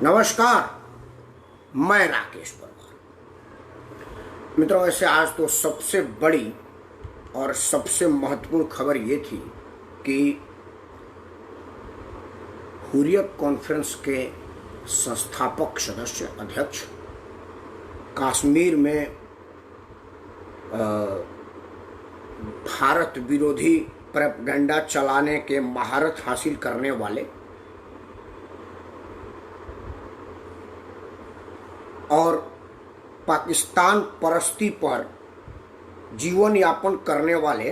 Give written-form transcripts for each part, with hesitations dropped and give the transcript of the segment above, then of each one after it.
नमस्कार, मैं राकेश परमार। मित्रों, ऐसे आज तो सबसे बड़ी और सबसे महत्वपूर्ण खबर ये थी कि हुर्रियत कॉन्फ्रेंस के संस्थापक सदस्य अध्यक्ष कश्मीर में भारत विरोधी प्रोपेगेंडा चलाने के महारत हासिल करने वाले और पाकिस्तान परस्ती पर जीवन यापन करने वाले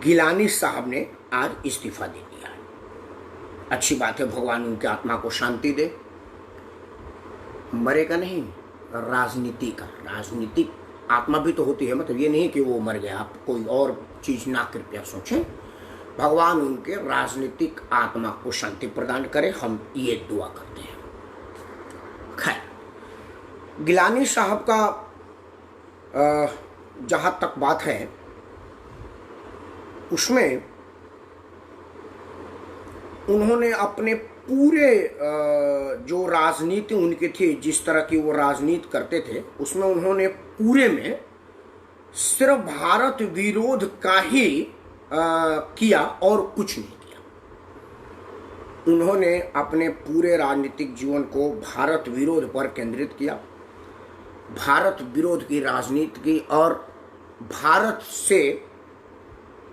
गिलानी साहब ने आज इस्तीफा दे दिया है। अच्छी बात है, भगवान उनकी आत्मा को शांति दे। मरेगा नहीं, राजनीतिक आत्मा भी तो होती है। मतलब ये नहीं कि वो मर गया, आप कोई और चीज ना कृपया सोचें। भगवान उनके राजनीतिक आत्मा को शांति प्रदान करे, हम ये दुआ करते हैं। खैर, गिलानी साहब का जहां तक बात है, उसमें उन्होंने अपने पूरे जो राजनीति उनकी थी, जिस तरह की वो राजनीति करते थे, उसमें उन्होंने पूरे में सिर्फ भारत विरोध का ही किया और कुछ नहीं किया। उन्होंने अपने पूरे राजनीतिक जीवन को भारत विरोध पर केंद्रित किया, भारत विरोध की राजनीति की और भारत से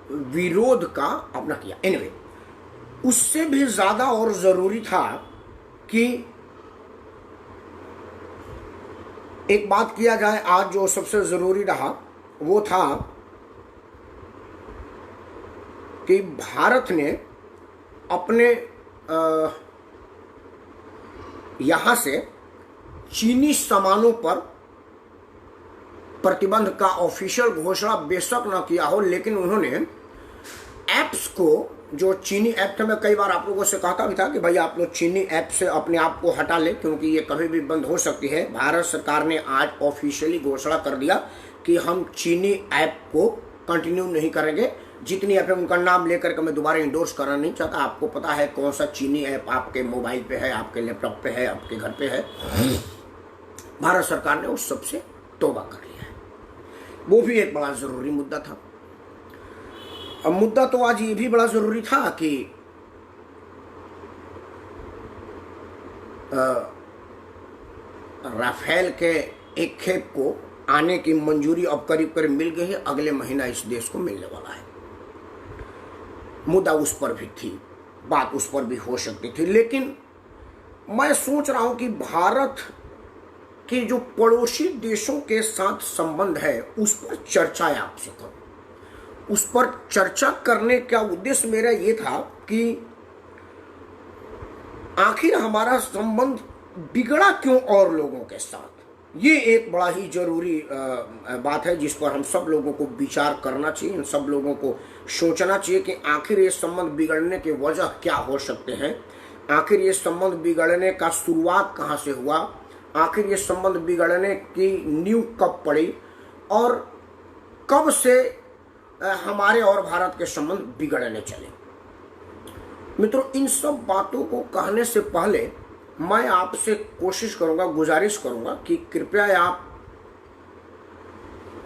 विरोध का अपना किया। एनीवे, उससे भी ज्यादा और जरूरी था कि एक बात किया जाए। आज जो सबसे जरूरी रहा वो था कि भारत ने अपने यहां से चीनी सामानों पर प्रतिबंध का ऑफिशियल घोषणा बेशक न किया हो, लेकिन उन्होंने ऐप्स को, जो चीनी ऐप थे, मैं कई बार आप लोगों से कहता भी था कि भाई आप लोग चीनी ऐप से अपने आप को हटा ले, क्योंकि ये कभी भी बंद हो सकती है। भारत सरकार ने आज ऑफिशियली घोषणा कर दिया कि हम चीनी ऐप को कंटिन्यू नहीं करेंगे। जितनी ऐप है उनका नाम लेकर के मैं दोबारा इंडोर्स करना नहीं चाहता। आपको पता है कौन सा चीनी ऐप आपके मोबाइल पे है, आपके लैपटॉप पे है, आपके घर पे है। भारत सरकार ने उस सबसे तौबा कर लिया है। वो भी एक बड़ा जरूरी मुद्दा था। अब मुद्दा तो आज ये भी बड़ा जरूरी था कि राफेल के एक खेप को आने की मंजूरी अब करीब करीब मिल गई है। अगले महीना इस देश को मिलने वाला है। मुद्दा उस पर भी थी, बात उस पर भी हो सकती थी, लेकिन मैं सोच रहा हूं कि भारत के जो पड़ोसी देशों के साथ संबंध है उस पर चर्चा आपसे करूं। उस पर चर्चा करने का उद्देश्य मेरा ये था कि आखिर हमारा संबंध बिगड़ा क्यों और लोगों के साथ। ये एक बड़ा ही जरूरी बात है जिस पर हम सब लोगों को विचार करना चाहिए। इन सब लोगों को सोचना चाहिए कि आखिर ये संबंध बिगड़ने की वजह क्या हो सकते हैं, आखिर ये संबंध बिगड़ने का शुरुआत कहाँ से हुआ, आखिर ये संबंध बिगड़ने की नींव कब पड़ी और कब से हमारे और भारत के संबंध बिगड़ने चले। मित्रों, इन सब बातों को कहने से पहले मैं आपसे कोशिश करूंगा, गुजारिश करूंगा कि कृपया आप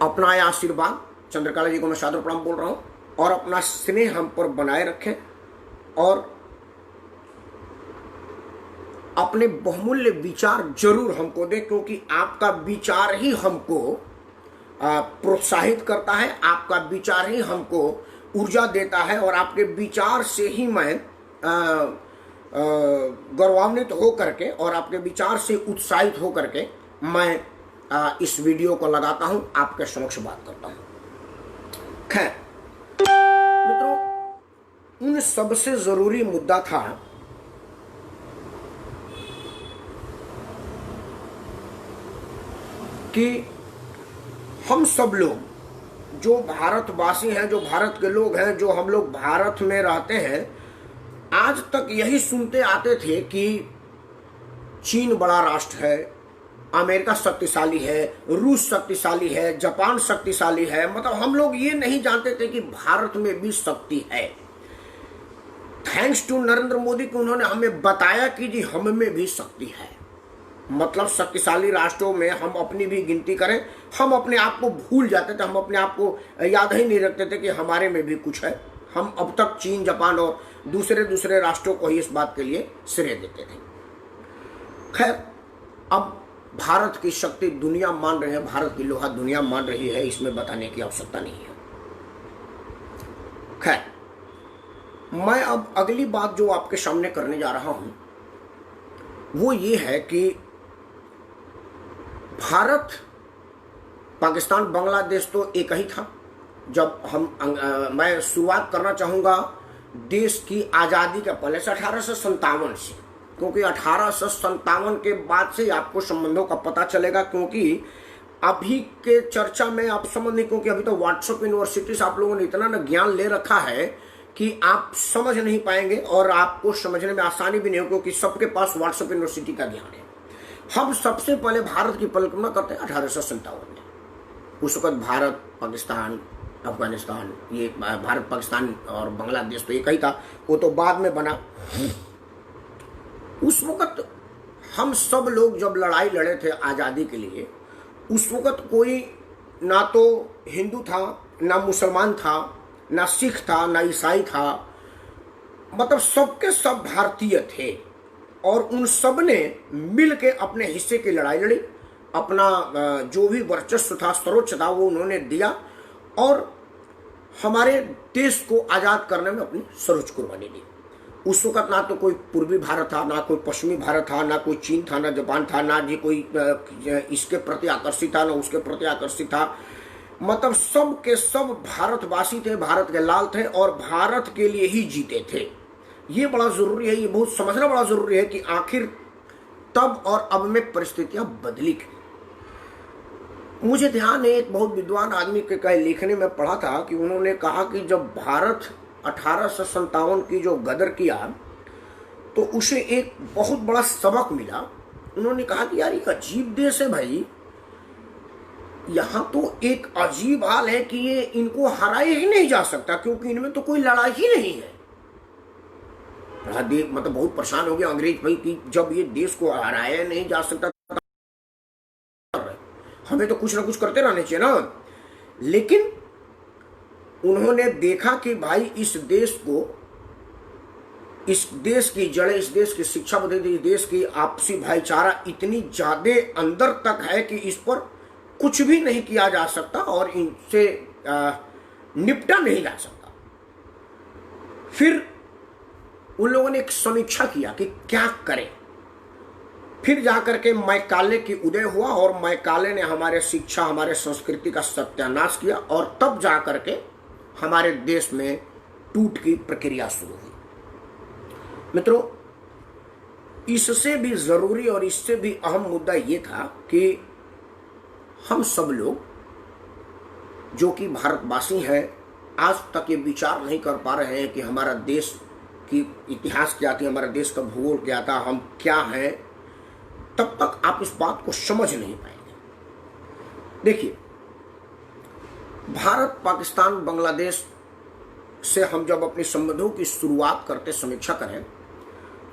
अपना यह आशीर्वाद, चंद्रकला जी को मैं सादर प्रणाम बोल रहा हूं, और अपना स्नेह हम पर बनाए रखें और अपने बहुमूल्य विचार जरूर हमको दें, क्योंकि आपका विचार ही हमको प्रोत्साहित करता है, आपका विचार ही हमको ऊर्जा देता है, और आपके विचार से ही मैं गौरवान्वित हो करके और आपके विचार से उत्साहित हो करके मैं इस वीडियो को लगाता हूं, आपके समक्ष बात करता हूं। खैर मित्रों, उन सबसे जरूरी मुद्दा था कि हम सब लोग जो भारतवासी हैं, जो भारत के लोग हैं, जो हम लोग भारत में रहते हैं, आज तक यही सुनते आते थे कि चीन बड़ा राष्ट्र है, अमेरिका शक्तिशाली है, रूस शक्तिशाली है, जापान शक्तिशाली है। मतलब हम लोग ये नहीं जानते थे कि भारत में भी शक्ति है। थैंक्स टू नरेंद्र मोदी कि उन्होंने हमें बताया कि जी हम में भी शक्ति है। मतलब शक्तिशाली राष्ट्रों में हम अपनी भी गिनती करें, हम अपने आप को भूल जाते थे, हम अपने आप को याद ही नहीं रखते थे कि हमारे में भी कुछ है। हम अब तक चीन, जापान और दूसरे राष्ट्रों को ही इस बात के लिए श्रेय देते थे। खैर, अब भारत की शक्ति दुनिया मान रही है, भारत की लोहा दुनिया मान रही है, इसमें बताने की आवश्यकता नहीं है। खैर, मैं अब अगली बात जो आपके सामने करने जा रहा हूं वो ये है कि भारत, पाकिस्तान, बांग्लादेश तो एक ही था। जब मैं शुरुआत करना चाहूँगा देश की आज़ादी के पहले से 1857 से, क्योंकि 1857 के बाद से आपको संबंधों का पता चलेगा। क्योंकि अभी के चर्चा में आप समझ नहीं, क्योंकि अभी तो व्हाट्सएप यूनिवर्सिटी से आप लोगों ने इतना ना ज्ञान ले रखा है कि आप समझ नहीं पाएंगे और आपको समझने में आसानी भी नहीं हो, क्योंकि सबके पास व्हाट्सएप यूनिवर्सिटी का ज्ञान है। हम सबसे पहले भारत की कल्पना करते हैं 1857 में। उस वक्त भारत, पाकिस्तान, अफगानिस्तान, ये भारत, पाकिस्तान और बांग्लादेश तो एक ही था, वो तो बाद में बना। उस वक्त हम सब लोग जब लड़ाई लड़े थे आज़ादी के लिए, उस वक्त कोई ना तो हिंदू था, ना मुसलमान था, ना सिख था, ना ईसाई था, मतलब सबके सब भारतीय थे। और उन सब ने मिल के अपने हिस्से की लड़ाई लड़ी, अपना जो भी वर्चस्व था, सर्वोच्च था, वो उन्होंने दिया और हमारे देश को आज़ाद करने में अपनी सर्वोच्च कुर्बानी दी। उस वक्त ना तो कोई पूर्वी भारत था, ना कोई पश्चिमी भारत था, ना कोई चीन था, ना जापान था, ना जी कोई इसके प्रति आकर्षित था, ना उसके प्रति आकर्षित था। मतलब सब के सब भारतवासी थे, भारत के लाल थे और भारत के लिए ही जीते थे। ये बड़ा जरूरी है, ये बहुत समझना बड़ा जरूरी है कि आखिर तब और अब में परिस्थितियां बदली क्यों। मुझे ध्यान है, एक बहुत विद्वान आदमी के कई लिखने में पढ़ा था कि उन्होंने कहा कि जब भारत 1857 की जो गदर किया तो उसे एक बहुत बड़ा सबक मिला। उन्होंने कहा कि यार ये अजीब देश है भाई, यहाँ तो एक अजीब हाल है कि ये इनको हराया ही नहीं जा सकता, क्योंकि इनमें तो कोई लड़ाई ही नहीं है। मतलब बहुत परेशान हो गया अंग्रेज भाई कि जब ये देश को हराया नहीं जा सकता, हमें तो कुछ ना कुछ करते रहने चाहिए ना। लेकिन उन्होंने देखा कि भाई इस देश की जड़ें, इस देश की शिक्षा पद्धति, इस देश की आपसी भाईचारा इतनी ज्यादा अंदर तक है कि इस पर कुछ भी नहीं किया जा सकता और इनसे निपटा नहीं जा सकता। फिर उन लोगों ने एक समीक्षा किया कि क्या करें। फिर जाकर के मैकाले की उदय हुआ और मैकाले ने हमारे शिक्षा, हमारे संस्कृति का सत्यानाश किया और तब जाकर के हमारे देश में टूट की प्रक्रिया शुरू हुई। मित्रों, इससे भी जरूरी और इससे भी अहम मुद्दा ये था कि हम सब लोग जो कि भारतवासी हैं, आज तक ये विचार नहीं कर पा रहे हैं कि हमारा देश की इतिहास क्या थी, हमारे देश का भूगोल क्या था, हम क्या हैं। तब तक आप इस बात को समझ नहीं पाएंगे। देखिए, भारत, पाकिस्तान, बांग्लादेश से हम जब अपने संबंधों की शुरुआत करते, समीक्षा करें,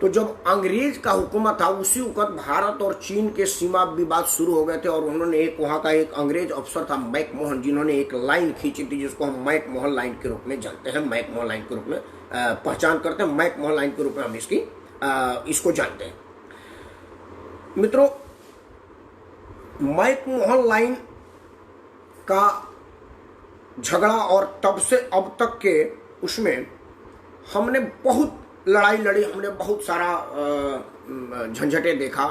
तो जब अंग्रेज का हुकूमत था उसी वक्त भारत और चीन के सीमा विवाद शुरू हो गए थे। और उन्होंने एक वहाँ का एक अंग्रेज अफसर था मैकमोहन, जिन्होंने एक लाइन खींची थी जिसको हम मैकमोहन लाइन के रूप में जानते हैं, मैकमोहन लाइन के रूप में पहचान करते हैं, मैकमोहन लाइन के रूप में हम इसको जानते हैं। मित्रों, मैकमोहन लाइन का झगड़ा और तब से अब तक के उसमें हमने बहुत लड़ाई लड़ी, हमने बहुत सारा झंझटे देखा।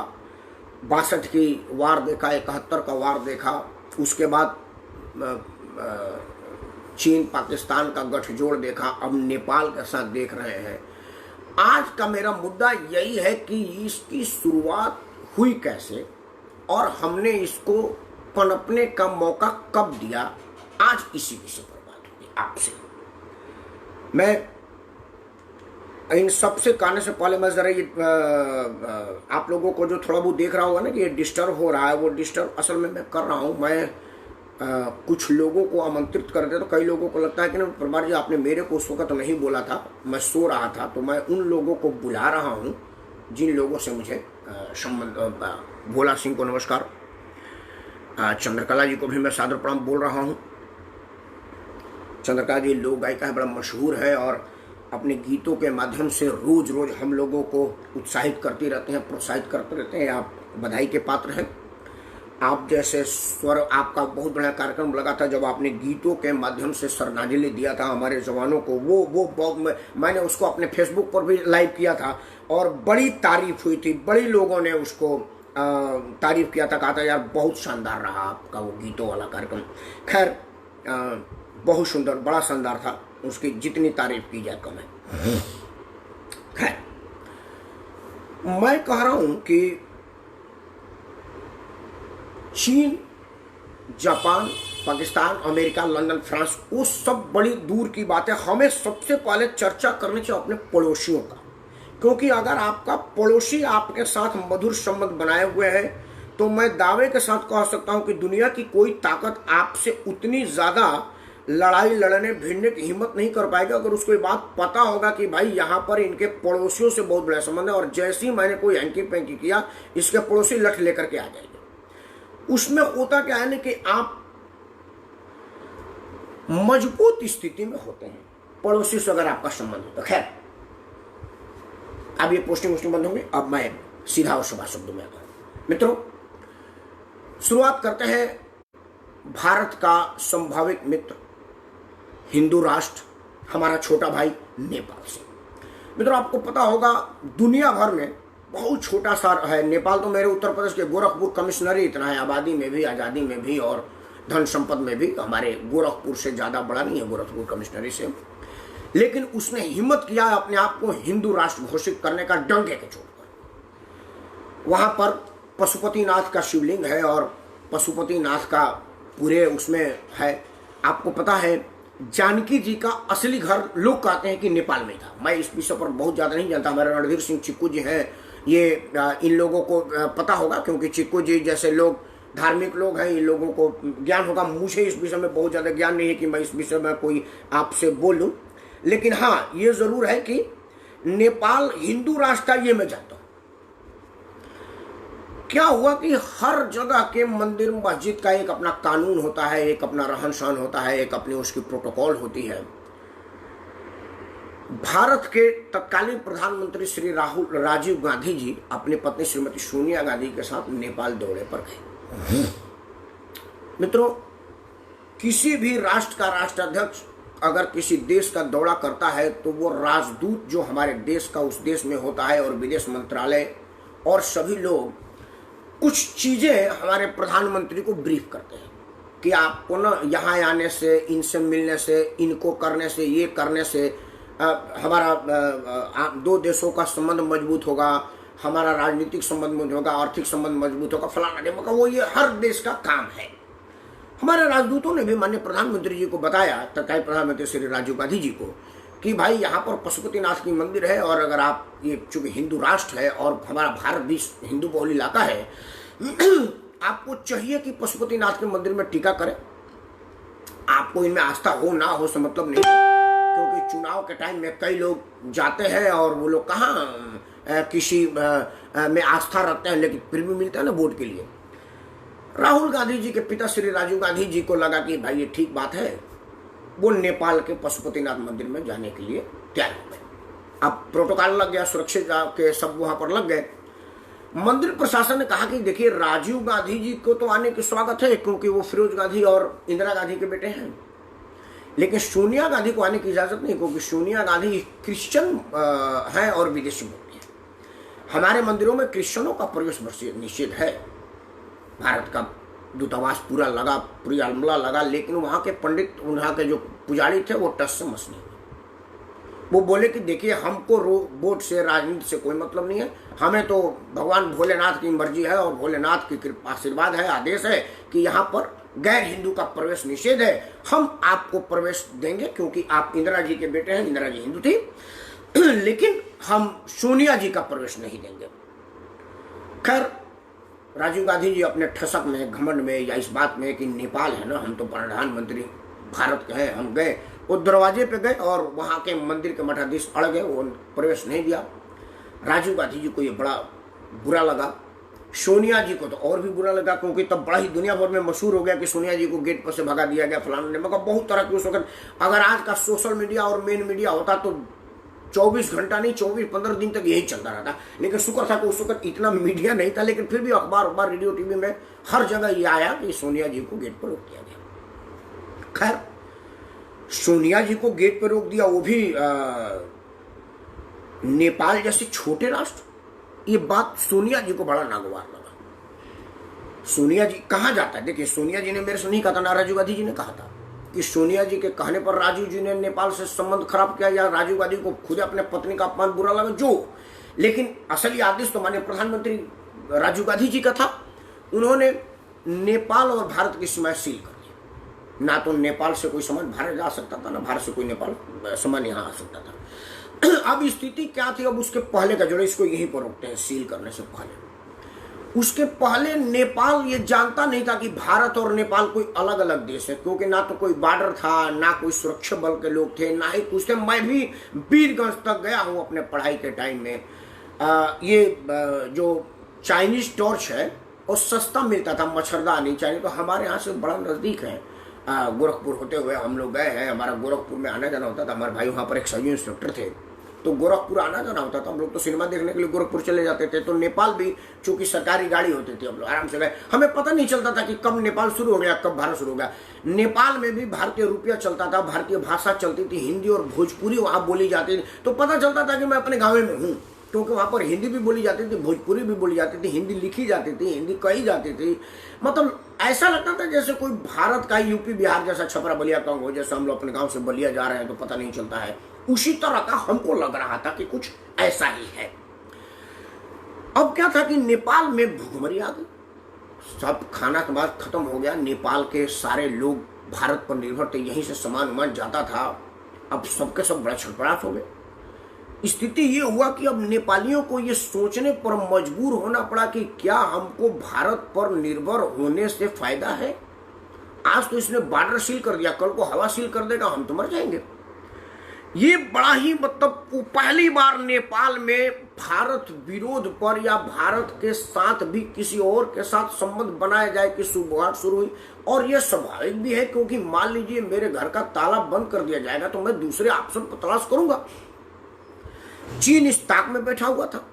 62 की वार देखा, 71 का वार देखा, उसके बाद चीन पाकिस्तान का गठजोड़ देखा, अब नेपाल के साथ देख रहे हैं। आज का मेरा मुद्दा यही है कि इसकी शुरुआत हुई कैसे और हमने इसको पनपने का मौका कब दिया। आज इसी विषय पर बात होगी आपसे। मैं इन सबसे कहने से पहले मैं जरा ये आप लोगों को जो थोड़ा बहुत देख रहा होगा ना कि ये डिस्टर्ब हो रहा है, वो डिस्टर्ब असल में मैं कर रहा हूँ। मैं कुछ लोगों को आमंत्रित करते तो कई लोगों को लगता है कि ना परमार जी आपने मेरे को उस वक्त नहीं बोला था, मैं सो रहा था, तो मैं उन लोगों को बुला रहा हूँ जिन लोगों से मुझे संबंध। भोला सिंह को नमस्कार, चंद्रकला जी को भी मैं सादर प्रणाम बोल रहा हूँ। चंद्रकला जी लोक गायिका है, बड़ा मशहूर है और अपने गीतों के माध्यम से रोज रोज हम लोगों को उत्साहित करते रहते हैं, प्रोत्साहित करते रहते हैं। आप बधाई के पात्र हैं। आप जैसे स्वर, आपका बहुत बड़ा कार्यक्रम लगा था जब आपने गीतों के माध्यम से श्रद्धांजलि दिया था हमारे जवानों को। वो मैंने उसको अपने फेसबुक पर भी लाइव किया था और बड़ी तारीफ हुई थी, बड़ी लोगों ने उसको तारीफ किया था, कहा था यार बहुत शानदार रहा आपका वो गीतों वाला कार्यक्रम। खैर बहुत सुंदर, बड़ा शानदार था, उसकी जितनी तारीफ की जाए कम है। खैर मैं कह रहा हूं कि चीन, Japan, Pakistan, America, London, France, वो सब बड़ी दूर की बात है। हमें सबसे पहले चर्चा करनी चाहिए अपने पड़ोसियों का, क्योंकि अगर आपका पड़ोसी आपके साथ मधुर संबंध बनाए हुए है तो मैं दावे के साथ कह सकता हूं कि दुनिया की कोई ताकत आपसे उतनी ज्यादा लड़ाई लड़ने भिड़ने की हिम्मत नहीं कर पाएगा अगर उसको ये बात पता होगा कि भाई यहाँ पर इनके पड़ोसियों से बहुत बड़ा संबंध है और जैसे ही मैंने कोई हैंकी पैंकी किया इसके पड़ोसी लठ लेकर के आ जाएंगे। उसमें होता क्या है ना कि आप मजबूत स्थिति में होते हैं पड़ोसी से अगर आपका संबंध हो तो। खैर अब ये पोस्टिंग बंद होंगे, अब मैं सीधा और सभा शब्दों में आता हूं। मित्रों, शुरुआत करते हैं भारत का संभावित मित्र, हिंदू राष्ट्र, हमारा छोटा भाई नेपाल से। मित्रों आपको पता होगा दुनिया भर में बहुत छोटा सा है नेपाल, तो मेरे उत्तर प्रदेश के गोरखपुर कमिश्नरी इतना है, आबादी में भी, आज़ादी में भी और धन संपद में भी हमारे गोरखपुर से ज़्यादा बड़ा नहीं है गोरखपुर कमिश्नरी से। लेकिन उसने हिम्मत किया अपने आप को हिंदू राष्ट्र घोषित करने का डंके के चोट पर। वहाँ पर पशुपतिनाथ का शिवलिंग है और पशुपतिनाथ का पूरे उसमें है। आपको पता है जानकी जी का असली घर लोग कहते हैं कि नेपाल में था। मैं इस विषय पर बहुत ज़्यादा नहीं जानता, हमारे रणधीर सिंह चिक्कू जी हैं, ये इन लोगों को पता होगा क्योंकि चिक्कू जी जैसे लोग धार्मिक लोग हैं, इन लोगों को ज्ञान होगा। मुझे इस विषय में बहुत ज़्यादा ज्ञान नहीं है कि मैं इस विषय में कोई आपसे बोलूं, लेकिन हाँ ये ज़रूर है कि नेपाल हिंदू राष्ट्र का, ये मैं जानता हूँ। क्या हुआ कि हर जगह के मंदिर मस्जिद का एक अपना कानून होता है, एक अपना रहन सहन होता है, एक अपनी उसकी प्रोटोकॉल होती है। भारत के तत्कालीन प्रधानमंत्री श्री राजीव गांधी जी अपनी पत्नी श्रीमती सोनिया गांधी के साथ नेपाल दौरे पर गए। मित्रों, किसी भी राष्ट्र का राष्ट्राध्यक्ष अगर किसी देश का दौरा करता है तो वो राजदूत जो हमारे देश का उस देश में होता है और विदेश मंत्रालय और सभी लोग कुछ चीजें हमारे प्रधानमंत्री को ब्रीफ करते हैं कि आपको ना यहाँ आने से, इनसे मिलने से, इनको करने से, ये करने से हमारा दो देशों का संबंध मजबूत होगा, हमारा राजनीतिक संबंध मजबूत होगा, आर्थिक संबंध मजबूत होगा, फलाना ढिमका। वो ये हर देश का काम है। हमारे राजदूतों ने भी माननीय प्रधानमंत्री जी को बताया, तत्कालीन प्रधानमंत्री श्री राजीव गांधी जी को, कि भाई यहाँ पर पशुपतिनाथ की मंदिर है और अगर आप, ये चूंकि हिंदू राष्ट्र है और हमारा भारत भी हिंदू बहुल इलाका है, आपको चाहिए कि पशुपतिनाथ के मंदिर में टीका करें। आपको इनमें आस्था हो ना हो से मतलब नहीं, क्योंकि चुनाव के टाइम में कई लोग जाते हैं और वो लोग कहाँ किसी में आस्था रखते हैं, लेकिन फिर भी मिलता है ना वोट के लिए। राहुल गांधी जी के पिता श्री राजीव गांधी जी को लगा कि भाई ये ठीक बात है, वो नेपाल के पशुपतिनाथ मंदिर में जाने के लिए तैयार हो गए। अब प्रोटोकॉल लग गया, सुरक्षा के सब वहां पर लग गए। मंदिर प्रशासन ने कहा कि देखिए राजीव गांधी जी को तो आने की स्वागत है क्योंकि वो फिरोज गांधी और इंदिरा गांधी के बेटे हैं, लेकिन सोनिया गांधी को आने की इजाजत नहीं, क्योंकि सोनिया गांधी क्रिश्चियन है और विदेशी बोलती है। हमारे मंदिरों में क्रिश्चियनों का प्रवेश निषेध है। भारत का दूतावास पूरा लगा, पूरी अमला लगा, लेकिन वहाँ के पंडित, वहाँ के जो पुजारी थे वो टस से मस नहीं। वो बोले कि देखिए हमको वोट से, राजनीति से कोई मतलब नहीं है, हमें तो भगवान भोलेनाथ की मर्जी है और भोलेनाथ की कृपा आशीर्वाद है, आदेश है कि यहाँ पर गैर हिंदू का प्रवेश निषेध है। हम आपको प्रवेश देंगे क्योंकि आप इंदिरा जी के बेटे हैं, इंदिरा जी हिंदू थी, लेकिन हम सोनिया जी का प्रवेश नहीं देंगे। खैर राजीव गांधी जी अपने ठसक में, घमंड में, या इस बात में कि नेपाल है ना, हम तो प्रधानमंत्री भारत के हैं, हम गए, वो दरवाजे पे गए और वहाँ के मंदिर के मठाधीश अड़ गए, वो प्रवेश नहीं दिया। राजीव गांधी जी को ये बड़ा बुरा लगा। सोनिया जी को तो और भी बुरा लगा, क्योंकि तब बड़ा ही दुनिया भर में मशहूर हो गया कि सोनिया जी को गेट पर से भगा दिया गया, फलाना ने, मगर बहुत तरह की उस वक्त, अगर आज का सोशल मीडिया और मेन मीडिया होता तो 24 घंटा नहीं 24-15 दिन तक यही चलता रहता। लेकिन शुक्र था कि उस वक्त इतना मीडिया नहीं था, लेकिन फिर भी अखबार, रेडियो, टीवी में हर जगह ये आया कि सोनिया जी को गेट पर रोक दिया गया। खैर, सोनिया जी को गेट पर रोक दिया, वो भी नेपाल जैसे छोटे राष्ट्र। ये बात सोनिया जी को बड़ा नागवार लगा। सोनिया जी कहाँ जाता है, देखिए सोनिया जी ने मेरे से नहीं कहा था, ना राजीव गांधी जी ने कहा था कि सोनिया जी के कहने पर राजीव जी ने नेपाल से संबंध खराब किया, या राजीव गांधी को खुद अपने पत्नी का अपमान बुरा लगा, जो, लेकिन असली आदेश तो माननीय प्रधानमंत्री राजीव गांधी जी का था। उन्होंने नेपाल और भारत की सीमाएं सील कर दी। ना तो नेपाल से कोई सामान भारत जा सकता था, ना भारत से कोई नेपाल सामान यहाँ आ सकता था। अब स्थिति क्या थी, अब उसके पहले का, जो इसको यहीं पर रोकते हैं सील करने से पहले, उसके पहले नेपाल ये जानता नहीं था कि भारत और नेपाल कोई अलग अलग देश है, क्योंकि ना तो कोई बॉर्डर था, ना कोई सुरक्षा बल के लोग थे, ना ही कुछ थे। मैं भी वीरगंज तक गया हूँ अपने पढ़ाई के टाइम में। ये जो चाइनीज टॉर्च है वो सस्ता मिलता था, मच्छरदानी चाहिए, तो हमारे यहाँ से बड़ा नज़दीक है। गोरखपुर होते हुए हम लोग गए हैं, हमारा गोरखपुर में आना जाना होता था। हमारे भाई वहाँ पर एक सब इंस्पेक्टर थे, तो गोरखपुर आना जाना होता था। हम लोग तो सिनेमा देखने के लिए गोरखपुर चले जाते थे। तो नेपाल भी चूंकि सरकारी गाड़ी होती थी, हम लोग आराम से गए। हमें पता नहीं चलता था कि कब नेपाल शुरू हो गया, कब भारत शुरू हो गया। नेपाल में भी भारतीय रुपया चलता था, भारतीय भाषा चलती थी, हिंदी और भोजपुरी वहाँ बोली जाती थी। तो पता चलता था कि मैं अपने गाँव में हूँ, क्योंकि वहाँ पर हिंदी भी बोली जाती थी, भोजपुरी भी बोली जाती थी, हिंदी लिखी जाती थी, हिंदी कही जाती थी। मतलब ऐसा लगता था जैसे कोई भारत का यूपी बिहार जैसा छपरा बलिया गाँव हो, जैसे हम लोग अपने गाँव से बलिया जा रहे हैं तो पता नहीं चलता है, उसी तरह का हमको लग रहा था कि कुछ ऐसा ही है। अब क्या था कि नेपाल में भुखमरी आ गई, सब खाना के बाद खत्म हो गया। नेपाल के सारे लोग भारत पर निर्भर थे, यहीं से सामान उमान जाता था। अब सबके सब बड़ा छटपटाट हो गए। स्थिति ये हुआ कि अब नेपालियों को ये सोचने पर मजबूर होना पड़ा कि क्या हमको भारत पर निर्भर होने से फायदा है। आज तो इसने बॉर्डर सील कर दिया, कल को हवा सील कर देगा, हम तो मर जाएंगे। ये बड़ा ही मतलब पहली बार नेपाल में भारत विरोध पर या भारत के साथ भी किसी और के साथ संबंध बनाया जाए कि शुरुआत शुरू हुई। और यह स्वाभाविक भी है, क्योंकि मान लीजिए मेरे घर का ताला बंद कर दिया जाएगा तो मैं दूसरे ऑप्शन पर तलाश करूंगा। चीन इस ताक में बैठा हुआ था,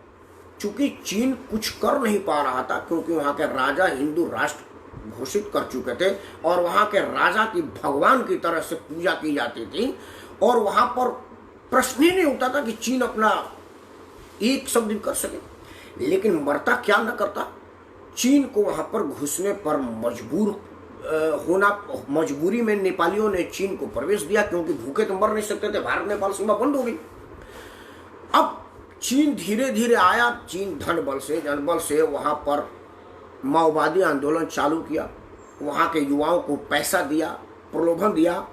चूंकि चीन कुछ कर नहीं पा रहा था, क्योंकि वहां के राजा हिंदू राष्ट्र घोषित कर चुके थे और वहां के राजा की भगवान की तरह से पूजा की जाती थी। और वहां पर प्रश्न ही नहीं उठता था कि चीन अपना एक शब्द कर सके। लेकिन मरता क्या न करता, चीन को वहां पर घुसने पर मजबूरी में नेपालियों ने चीन को प्रवेश दिया, क्योंकि भूखे तो मर नहीं सकते थे, भारत नेपाल सीमा बंद हो गई। अब चीन धीरे धीरे आया, चीन जनबल से वहां पर माओवादी आंदोलन चालू किया, वहां के युवाओं को पैसा दिया, प्रलोभन दिया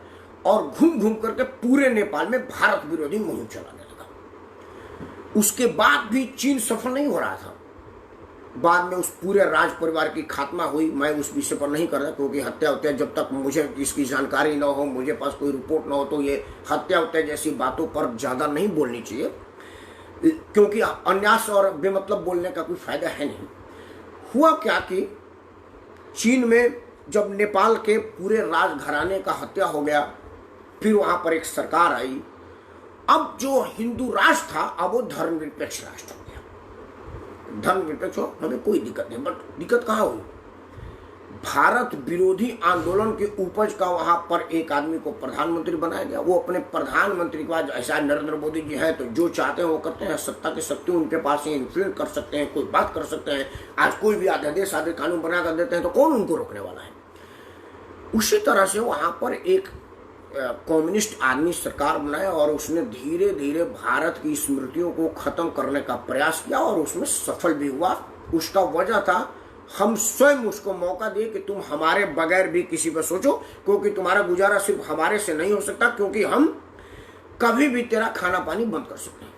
और घूम घूम करके पूरे नेपाल में भारत विरोधी मुहिम चलाने लगा। उसके बाद भी चीन सफल नहीं हो रहा था। बाद में उस पूरे राज परिवार की खात्मा हुई। मैं उस विषय पर नहीं कर रहा, क्योंकि हत्या उत्या जब तक मुझे इसकी जानकारी न हो, मुझे पास कोई रिपोर्ट न हो, तो ये हत्या उत्या जैसी बातों पर ज्यादा नहीं बोलनी चाहिए, क्योंकि अन्यास और बेमतलब बोलने का कोई फायदा है नहीं। हुआ क्या कि चीन में जब नेपाल के पूरे राजघराने का हत्या हो गया, फिर वहां पर एक सरकार आई। अब जो हिंदू राष्ट्र था, अब वो धर्मनिरपेक्ष राष्ट्र हो गया। धर्मनिरपेक्ष हो, हमें कोई दिक्कत नहीं, बट दिक्कत कहाँ हुई, भारत विरोधी आंदोलन के उपज का वहां पर एक आदमी को प्रधानमंत्री बनाया गया। वो अपने प्रधानमंत्री के बाद, ऐसा नरेंद्र मोदी जी है तो जो चाहते हैं वो करते हैं, सत्ता की शक्ति उनके पास है, इन्फ्लुएंस कर सकते हैं, कोई बात कर सकते हैं। आज कोई भी अध्यादेश आदि कानून बना कर देते हैं तो कौन उनको रोकने वाला है। उसी तरह से वहां पर एक कम्युनिस्ट आदमी सरकार बनाया और उसने धीरे धीरे भारत की स्मृतियों को खत्म करने का प्रयास किया और उसमें सफल भी हुआ। उसका वजह था, हम स्वयं उसको मौका दिए कि तुम हमारे बगैर भी किसी पर सोचो, क्योंकि तुम्हारा गुजारा सिर्फ हमारे से नहीं हो सकता, क्योंकि हम कभी भी तेरा खाना पानी बंद कर सकते हैं।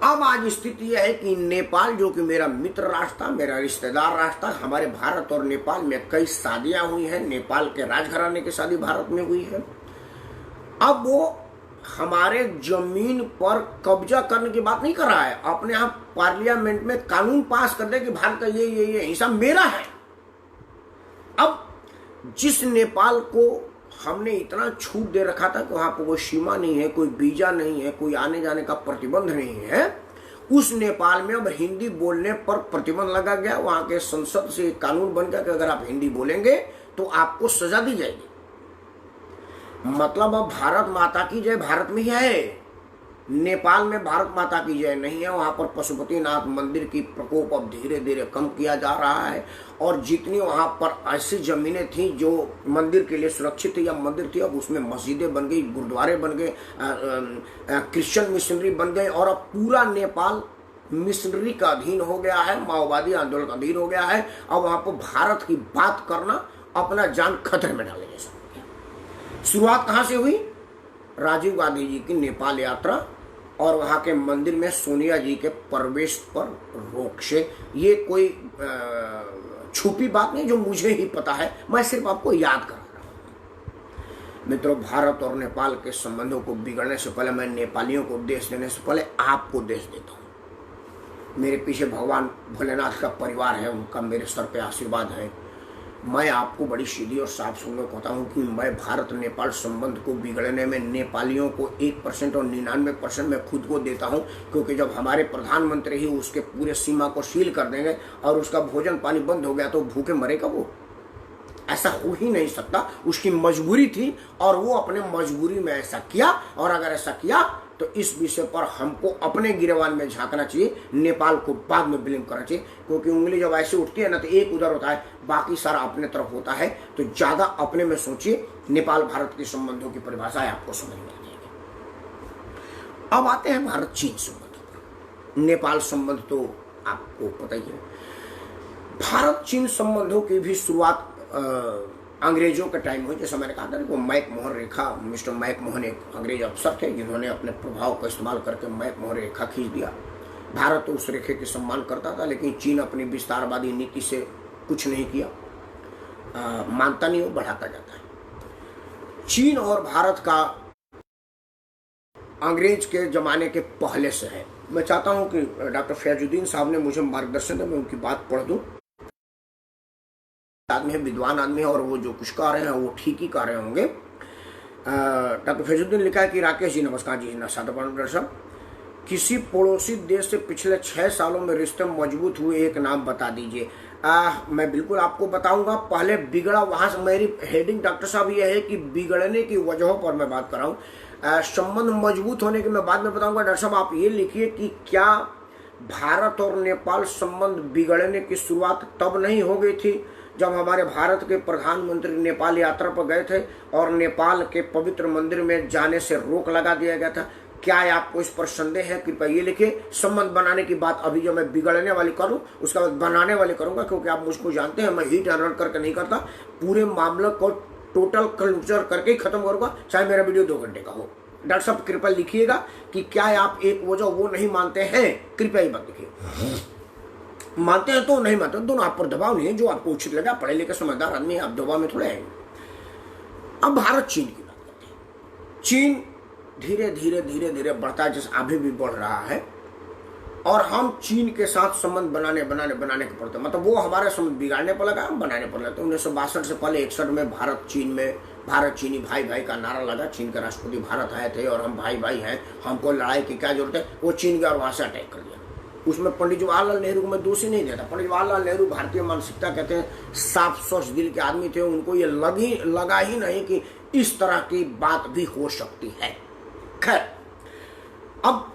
अब आज स्थिति यह है कि नेपाल, जो कि मेरा मित्र राष्ट्र था, मेरा रिश्तेदार राष्ट्र था, हमारे भारत और नेपाल में कई शादियां हुई हैं, नेपाल के राजघराने की शादी भारत में हुई है। अब वो हमारे जमीन पर कब्जा करने की बात नहीं कर रहा है, अपने यहाँ पार्लियामेंट में कानून पास कर दे कि भारत का ये हिस्सा मेरा है। अब जिस नेपाल को हमने इतना छूट दे रखा था कि वहां पर कोई सीमा नहीं है, कोई वीजा नहीं है, कोई आने जाने का प्रतिबंध नहीं है, उस नेपाल में अब हिंदी बोलने पर प्रतिबंध लगा गया। वहां के संसद से एक कानून बन गया कि अगर आप हिंदी बोलेंगे तो आपको सजा दी जाएगी। मतलब अब भारत माता की जय भारत में ही है, नेपाल में भारत माता की जय नहीं है। वहां पर पशुपतिनाथ मंदिर की प्रकोप अब धीरे धीरे कम किया जा रहा है, और जितनी वहां पर ऐसी जमीनें थी जो मंदिर के लिए सुरक्षित थी या मंदिर थी, अब उसमें मस्जिदें बन गई, गुरुद्वारे बन गए, क्रिश्चियन मिशनरी बन गए, और अब पूरा नेपाल मिशनरी का अधीन हो गया है, माओवादी आंदोलन का अधीन हो गया है। अब वहां पर भारत की बात करना अपना जान खतरे में डाले जैसा। शुरुआत कहां से हुई? राजीव गांधी जी की नेपाल यात्रा और वहां के मंदिर में सोनिया जी के प्रवेश पर रोक से। ये कोई छुपी बात नहीं, जो मुझे ही पता है, मैं सिर्फ आपको याद करा रहा हूं। मित्रों, भारत और नेपाल के संबंधों को बिगड़ने से पहले, मैं नेपालियों को उपदेश देने से पहले आपको उपदेश देता हूं। मेरे पीछे भगवान भोलेनाथ का परिवार है, उनका मेरे सर पे आशीर्वाद है। मैं आपको बड़ी सीधी और साफ सुनने को कहता हूं कि मैं भारत नेपाल संबंध को बिगड़ने में नेपालियों को 1% और 99% मैं खुद को देता हूं, क्योंकि जब हमारे प्रधानमंत्री ही उसके पूरे सीमा को सील कर देंगे और उसका भोजन पानी बंद हो गया तो भूखे मरेगा वो? ऐसा हो ही नहीं सकता। उसकी मजबूरी थी और वो अपने मजबूरी में ऐसा किया, और अगर ऐसा किया तो इस विषय पर हमको अपने गिरेबान में झांकना चाहिए, नेपाल को बाद में ब्लेम करना चाहिए। क्योंकि उंगली जब ऐसे उठती है ना तो एक उधर होता है, बाकी सारा अपने तरफ होता है। तो ज्यादा अपने में सोचिए। नेपाल भारत के संबंधों की परिभाषा है, आपको समझ में आ जाएगी। अब आते हैं भारत चीन संबंध पर। नेपाल संबंध तो आपको पता ही है। भारत चीन संबंधों की भी शुरुआत अंग्रेजों के टाइम हुई। जैसा मैंने कहा था, वो मैकमोहन रेखा, मिस्टर मैकमोहन एक अंग्रेज अफसर थे जिन्होंने अपने प्रभाव का इस्तेमाल करके मैकमोहन रेखा खींच दिया। भारत तो उस रेखे के सम्मान करता था, लेकिन चीन अपनी विस्तारवादी नीति से कुछ नहीं किया, मानता नहीं, वो बढ़ाता जाता है। चीन और भारत का अंग्रेज के जमाने के पहले से है। मैं चाहता हूं कि डॉक्टर फैजुद्दीन साहब ने मुझे मार्गदर्शन दिया, मैं उनकी बात पढ़ दूं। आदमी है, विद्वान आदमी है, और वो जो कुछ कह रहे हैं वो ठीक ही कह रहे होंगे। डॉक्टर फैजुद्दीन लिखा है कि राकेश जी नमस्कार जी, डॉक्टर साहब, किसी पड़ोसी देश से पिछले 6 सालों में रिश्ते मजबूत हुए एक नाम बता दीजिए। मैं बिल्कुल आपको बताऊंगा। पहले बिगड़ा वहां से, मेरी हेडिंग डॉक्टर साहब ये है कि बिगड़ने की वजहों पर मैं बात कर रहा हूँ। संबंध मजबूत होने की मैं बाद में बताऊंगा। डॉक्टर साहब आप ये लिखिए कि क्या भारत और नेपाल संबंध बिगड़ने की शुरुआत तब नहीं हो गई थी जब हमारे भारत के प्रधानमंत्री नेपाल यात्रा पर गए थे और नेपाल के पवित्र मंदिर में जाने से रोक लगा दिया गया था? क्या आपको इस पर संदेह है? कृपया ये लिखिए। संबंध बनाने की बात अभी जो मैं बिगड़ने वाली करूं, उसका बाद बनाने वाली करूंगा, क्योंकि आप मुझको जानते हैं, मैं हीट एंड रन करके नहीं करता। पूरे मामले को टोटल क्लोजर करके ही खत्म करूंगा, चाहे मेरा वीडियो 2 घंटे का हो। डॉक्टर साहब कृपया लिखिएगा कि क्या आप एक वजह वो नहीं मानते हैं, कृपया ये बात लिखिए। मानते हैं तो नहीं मानते, दोनों आप पर दबाव नहीं है, जो आपको उचित लगा। पढ़े लिखे समझदार आदमी, आप दबाव में थोड़े आएंगे। अब भारत चीन की बात करते हैं। चीन धीरे धीरे धीरे धीरे बढ़ता है, जैसे अभी भी बढ़ रहा है, और हम चीन के साथ संबंध बनाने के पड़ते, मतलब वो हमारे संबंध बिगाड़ने पर लगा, हम बनाने पर लगे। 1962 से पहले 61 में भारत चीनी भाई भाई का नारा लगा। चीन के राष्ट्रपति भारत आए थे और हम भाई भाई हैं, हमको लड़ाई की क्या जरूरत है। वो चीन गया और वहां से अटैक कर दिया। उसमें पंडित जवाहरलाल नेहरू को मैं दोषी नहीं देता। पंडित जवाहरलाल नेहरू भारतीय मानसिकता कहते हैं, साफ स्वच्छ दिल के आदमी थे। उनको ये लगा ही नहीं कि इस तरह की बात भी हो सकती है। खैर, अब